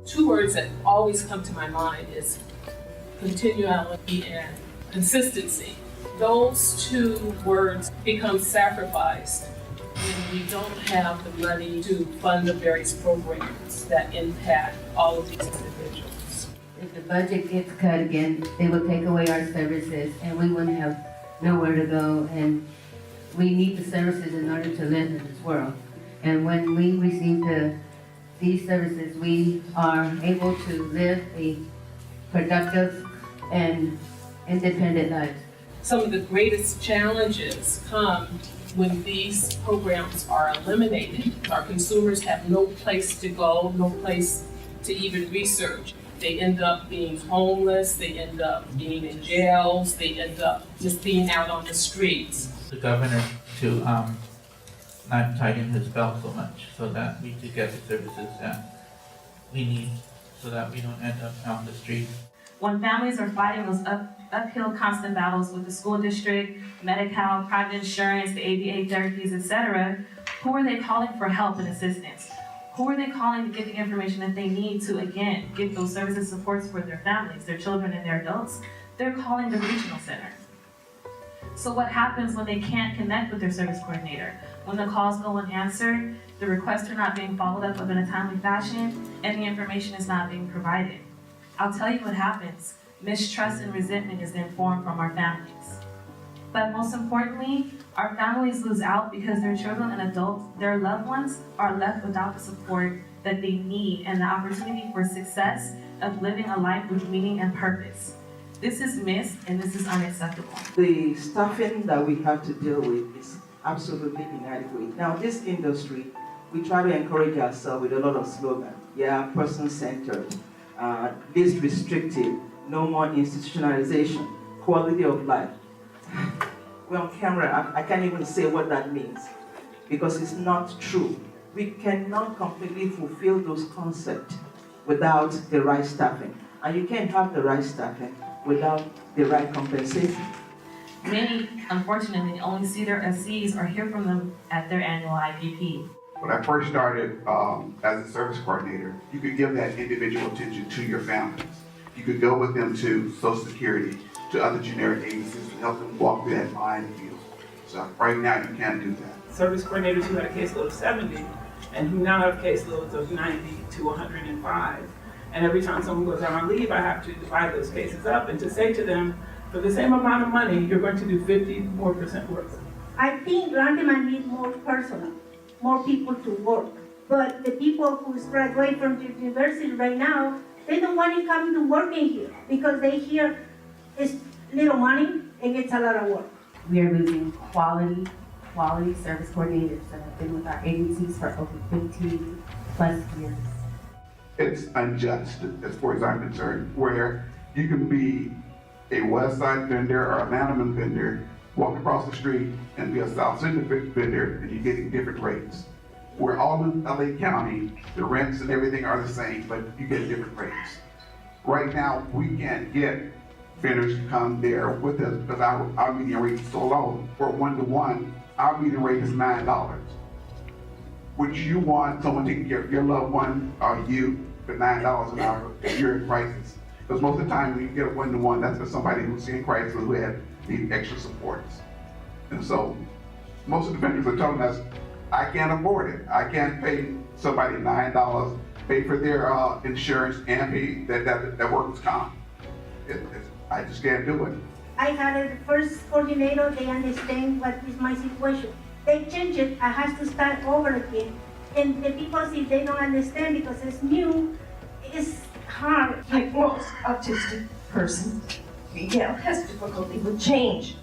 Two words that always come to my mind is continuality and consistency. Those two words become sacrificed when we don't have the money to fund the various programs that impact all of these individuals. If the budget gets cut again, they will take away our services and we wouldn't have nowhere to go, and we need the services in order to live in this world. And when we receive these services, we are able to live a productive and independent life. Some of the greatest challenges come when these programs are eliminated. Our consumers have no place to go, no place to even research. They end up being homeless, they end up being in jails, they end up just being out on the streets. The governor to not tighten his belt so much so that we could get the services that we need so that we don't end up out on the street. When families are fighting those uphill constant battles with the school district, Medi-Cal, private insurance, the ABA therapies, etc., who are they calling for help and assistance? Who are they calling to get the information that they need to, again, get those services and supports for their families, their children, and their adults? They're calling the regional center. So what happens when they can't connect with their service coordinator? When the calls go unanswered, the requests are not being followed up in a timely fashion, and the information is not being provided. I'll tell you what happens. Mistrust and resentment is then formed from our families. But most importantly, our families lose out because their children and adults, their loved ones, are left without the support that they need and the opportunity for success of living a life with meaning and purpose. This is missed and this is unacceptable. The staffing that we have to deal with is absolutely inadequate. Now, this industry, we try to encourage ourselves with a lot of slogans. Yeah, person-centered, least restrictive, no more institutionalization, quality of life. We're on camera, I can't even say what that means because it's not true. We cannot completely fulfill those concepts without the right staffing. And you can't have the right staffing without the right compensation. Many, unfortunately, only see their SCs or hear from them at their annual IPP. When I first started as a service coordinator, you could give that individual attention to your families. You could go with them to Social Security, to other generic agencies to help them walk through that minefield. So right now you can't do that. Service coordinators who had a caseload of 70 and who now have caseloads of 90 to 105. And every time someone goes out on leave, I have to divide those cases up and to say to them, for the same amount of money, you're going to do 50% more work. I think Lanterman needs more personnel, more people to work. But the people who graduate from the university right now, they don't want to come to work in here because they hear it's little money and it's a lot of work. We are losing quality service coordinators that have been with our agencies for over 15 plus years. It's unjust, as far as I'm concerned, where you can be a West Side vendor or a Lanterman vendor, walk across the street and be a South Central vendor and you're getting different rates. We're all in LA County, the rents and everything are the same, but you get different rates. Right now, we can't get vendors to come there with us because our median rate is so low. For 1-to-1, our median rate is $9. Would you want someone taking care of your loved one or you for $9 an hour if you're in crisis? Because most of the time when you get a 1-to-1, that's for somebody who's in crisis who had need extra supports. And so most of the vendors are telling us, I can't afford it. I can't pay somebody $9, pay for their insurance and pay that workers' comp. I just can't do it. I had a first coordinator, they understand what is my situation. They change it, I have to start over again. And the people see they don't understand because it's new, it's hard. Like most autistic person, Miguel has difficulty with change.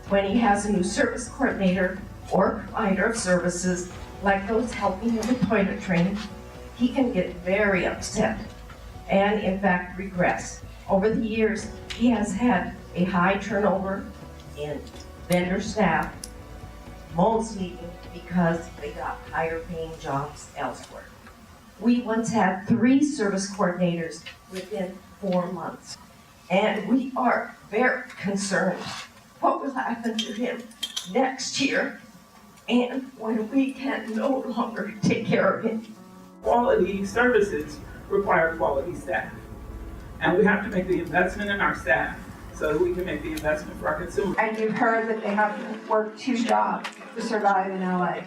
When he has a new service coordinator or provider of services, like those helping him with toilet training, he can get very upset and in fact regress. Over the years, he has had a high turnover in vendor staff, mostly because they got higher paying jobs elsewhere. We once had 3 service coordinators within 4 months, and we are very concerned what will happen to him next year and when we can no longer take care of him. Quality services require quality staff. And we have to make the investment in our staff so that we can make the investment for our consumers. And you've heard that they have to work 2 jobs to survive in LA.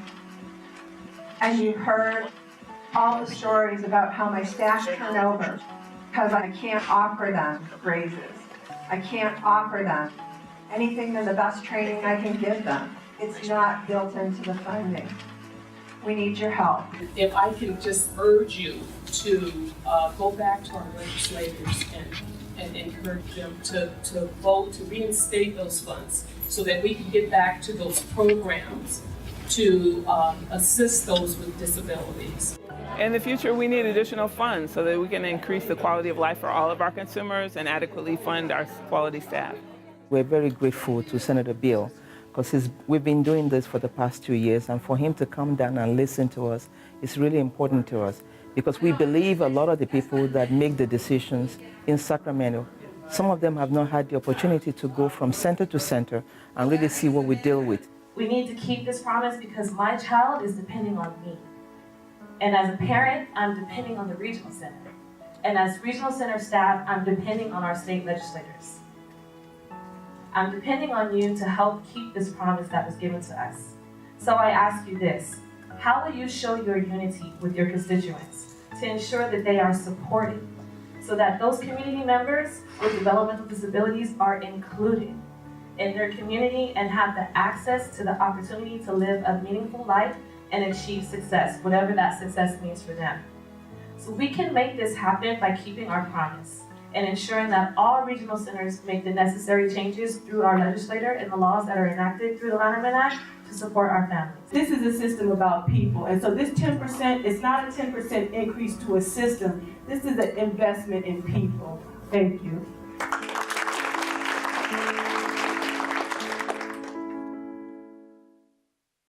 And you've heard all the stories about how my staff turn over because I can't offer them raises. I can't offer them anything than the best training I can give them. It's not built into the funding. We need your help. If I can just urge you to go back to our legislators and encourage them to vote to reinstate those funds so that we can get back to those programs to assist those with disabilities. In the future, we need additional funds so that we can increase the quality of life for all of our consumers and adequately fund our quality staff. We're very grateful to Senator Bill because we've been doing this for the past 2 years, and for him to come down and listen to us is really important to us because we believe a lot of the people that make the decisions in Sacramento, some of them have not had the opportunity to go from center to center and really see what we deal with. We need to keep this promise because my child is depending on me. And as a parent, I'm depending on the Regional Center. And as Regional Center staff, I'm depending on our state legislators. I'm depending on you to help keep this promise that was given to us. So I ask you this, how will you show your unity with your constituents to ensure that they are supported so that those community members with developmental disabilities are included in their community and have the access to the opportunity to live a meaningful life and achieve success, whatever that success means for them. So we can make this happen by keeping our promise and ensuring that all regional centers make the necessary changes through our legislator and the laws that are enacted through the Lanterman Act to support our families. This is a system about people, and so this 10% is not a 10% increase to a system. This is an investment in people. Thank you.